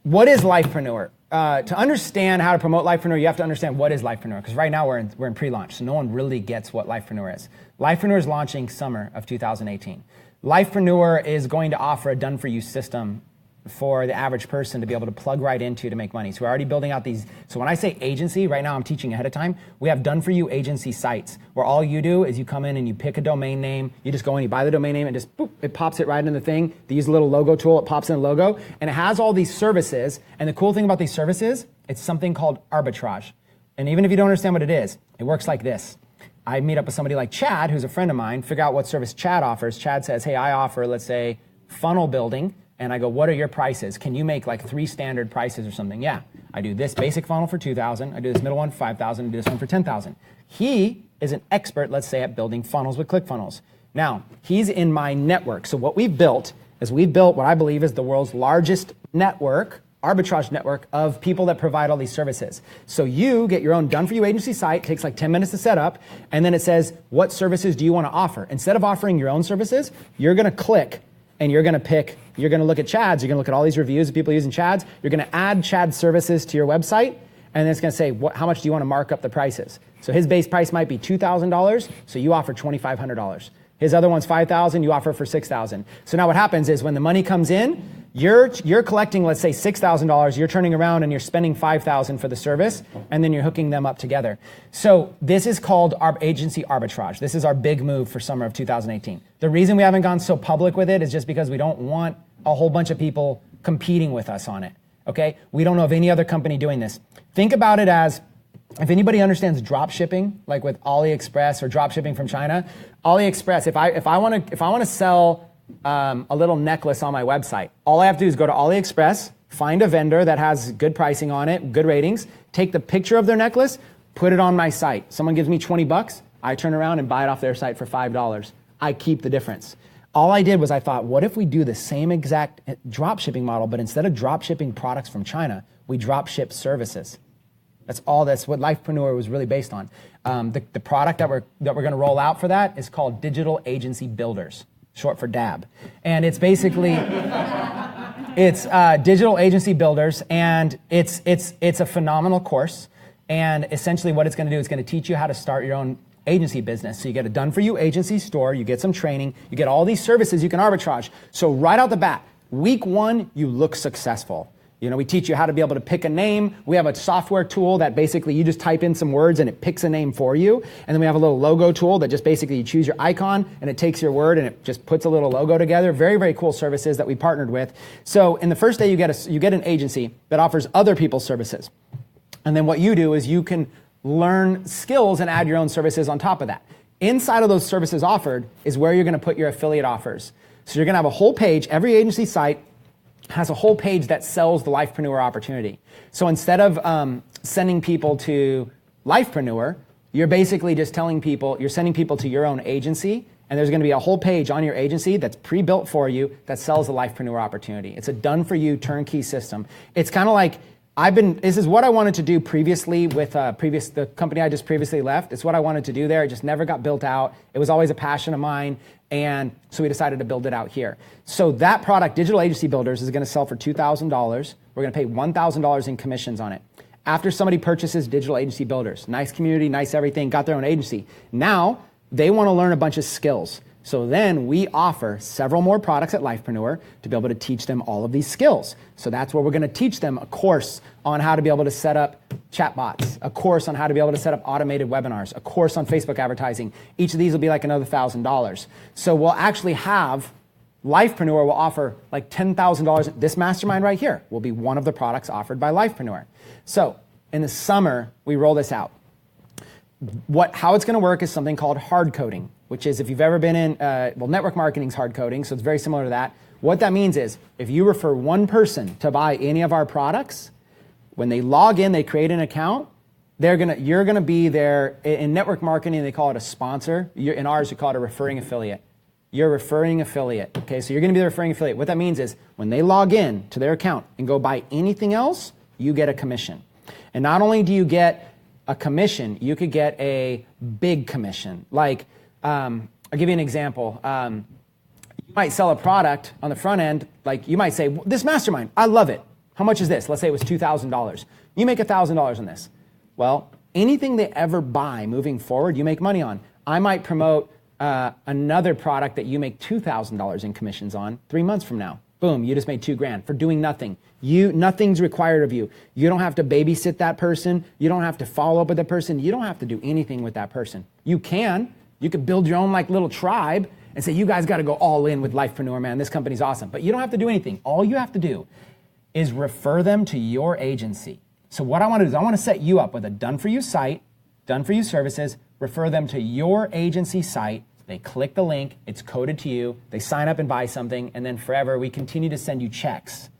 what is Lifepreneur? To understand how to promote Lifepreneur, you have to understand what is Lifepreneur, because right now we're in pre-launch, so no one really gets what Lifepreneur is. Lifepreneur is launching summer of 2018. Lifepreneur is going to offer a done-for-you system for the average person to be able to plug right into to make money. So we're already building out these. So when I say agency, right now I'm teaching ahead of time, we have done-for-you agency sites where all you do is you come in and you pick a domain name, you just go in, you buy the domain name, and just boop, it pops it right in the thing. They use a little logo tool, it pops in a logo, and it has all these services. And the cool thing about these services, it's something called arbitrage. And even if you don't understand what it is, it works like this. I meet up with somebody like Chad, who's a friend of mine, figure out what service Chad offers. Chad says, hey, I offer, let's say, funnel building. And I go, what are your prices? Can you make like 3 standard prices or something? Yeah, I do this basic funnel for $2,000. I do this middle one for $5,000. I do this one for $10,000. He is an expert, let's say, at building funnels with ClickFunnels. Now, he's in my network. So what we've built is we've built what I believe is the world's largest network, arbitrage network of people that provide all these services. So you get your own done-for-you agency site, takes like 10 minutes to set up, and then it says, what services do you want to offer? Instead of offering your own services, you're going to click and you're going to pick, you're going to look at Chad's, you're going to look at all these reviews of people using Chad's, you're going to add Chad's services to your website, and then it's going to say, how much do you want to mark up the prices? So his base price might be $2,000, so you offer $2,500. His other one's 5,000, you offer for 6,000. So now what happens is when the money comes in, you're collecting, let's say $6,000, you're turning around and you're spending 5,000 for the service, and then you're hooking them up together. So this is called our agency arbitrage. This is our big move for summer of 2018. The reason we haven't gone so public with it is just because we don't want a whole bunch of people competing with us on it, okay? We don't know of any other company doing this. Think about it as, if anybody understands drop shipping, like with AliExpress or drop shipping from China, AliExpress, if I want to sell a little necklace on my website, all I have to do is go to AliExpress, find a vendor that has good pricing on it, good ratings, take the picture of their necklace, put it on my site. Someone gives me 20 bucks, I turn around and buy it off their site for $5. I keep the difference. All I did was I thought, what if we do the same exact drop shipping model, but instead of drop shipping products from China, we drop ship services. That's what Lifepreneur was really based on. The product that we're going to roll out for that is called Digital Agency Builders, short for DAB. And it's basically, it's Digital Agency Builders, and it's a phenomenal course. And essentially what it's going to do is going to teach you how to start your own agency business. So you get a done-for-you agency store, you get some training, you get all these services you can arbitrage. So right out the bat, week 1, you look successful. You know, we teach you how to be able to pick a name. We have a software tool that basically you just type in some words and it picks a name for you. And then we have a little logo tool that just basically you choose your icon and it takes your word and it just puts a little logo together. Very, very cool services that we partnered with. So in the first day, you get an agency that offers other people's services. And then what you do is you can learn skills and add your own services on top of that. Inside of those services offered is where you're going to put your affiliate offers. So you're going to have a whole page. Every agency site has a whole page that sells the Lifepreneur opportunity. So instead of sending people to Lifepreneur, you're basically just telling people, you're sending people to your own agency, and there's going to be a whole page on your agency that's pre-built for you that sells the Lifepreneur opportunity. It's a done-for-you turnkey system. It's kind of like, this is what I wanted to do previously with the company I just previously left. It's what I wanted to do there. It just never got built out. It was always a passion of mine. And so we decided to build it out here. So that product, Digital Agency Builders, is going to sell for $2,000. We're going to pay $1,000 in commissions on it. After somebody purchases Digital Agency Builders, nice community, nice everything, got their own agency. Now they want to learn a bunch of skills. So then we offer several more products at Lifepreneur to be able to teach them all of these skills. So that's where we're going to teach them a course on how to be able to set up chatbots, a course on how to be able to set up automated webinars, a course on Facebook advertising. Each of these will be like another $1,000. So we'll actually have, Lifepreneur will offer like $10,000. This mastermind right here will be one of the products offered by Lifepreneur. So in the summer, we roll this out. How it's going to work is something called hard coding, which is if you've ever been in, network marketing is hard coding, so it's very similar to that. What that means is if you refer one person to buy any of our products, when they log in, they create an account, you're going to be there. In network marketing, they call it a sponsor. In ours, we call it a referring affiliate. You're a referring affiliate. Okay, so you're going to be the referring affiliate. What that means is when they log in to their account and go buy anything else, you get a commission. And not only do you get a commission, you could get a big commission. Like, I'll give you an example. You might sell a product on the front end, like you might say, this mastermind, I love it. How much is this? Let's say it was $2,000. You make $1,000 on this. Well, anything they ever buy moving forward, you make money on. I might promote another product that you make $2,000 in commissions on 3 months from now. Boom, you just made $2,000 for doing nothing. Nothing's required of you. You don't have to babysit that person. You don't have to follow up with that person. You don't have to do anything with that person. You could build your own like little tribe and say, you guys got to go all in with Lifepreneur, man. This company's awesome. But you don't have to do anything. All you have to do is refer them to your agency. So what I want to do is I want to set you up with a done-for-you site, done-for-you services, refer them to your agency site. They click the link, it's coded to you, they sign up and buy something, and then forever we continue to send you checks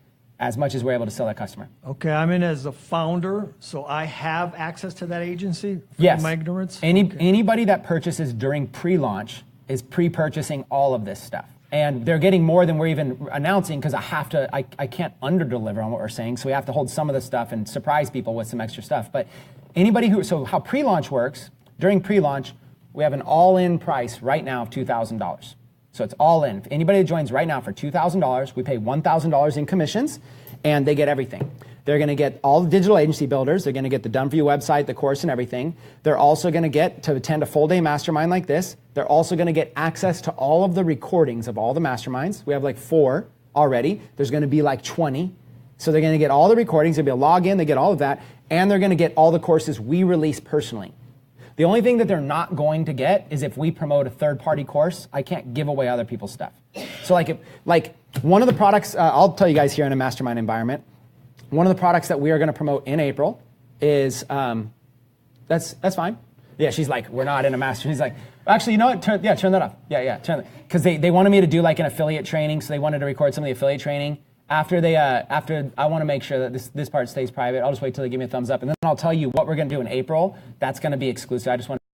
as much as we're able to sell that customer. Okay, I'm in as a founder, so I have access to that agency? Yes. My ignorance? Anybody that purchases during pre-launch is pre-purchasing all of this stuff. And they're getting more than we're even announcing because I can't under-deliver on what we're saying, so we have to hold some of the stuff and surprise people with some extra stuff. But so how pre-launch works, during pre-launch, we have an all-in price right now of $2,000. So it's all in. If anybody that joins right now for $2,000, we pay $1,000 in commissions, and they get everything. They're going to get all the digital agency builders. They're going to get the Done For You website, the course, and everything. They're also going to get to attend a full-day mastermind like this. They're also going to get access to all of the recordings of all the masterminds. We have like 4 already. There's going to be like 20. So they're going to get all the recordings. There'll be a login. They get all of that. And they're going to get all the courses we release personally. The only thing that they're not going to get is if we promote a third-party course, I can't give away other people's stuff. So like one of the products, I'll tell you guys here in a mastermind environment, one of the products that we are going to promote in April is, that's fine. Yeah, she's like, we're not in a master. He's like, actually, you know what? Turn that off. Yeah, turn that. Because they wanted me to do like an affiliate training, so they wanted to record some of the affiliate training. After I want to make sure that this part stays private. I'll just wait till they give me a thumbs up, and then I'll tell you what we're going to do in April. That's going to be exclusive. I just want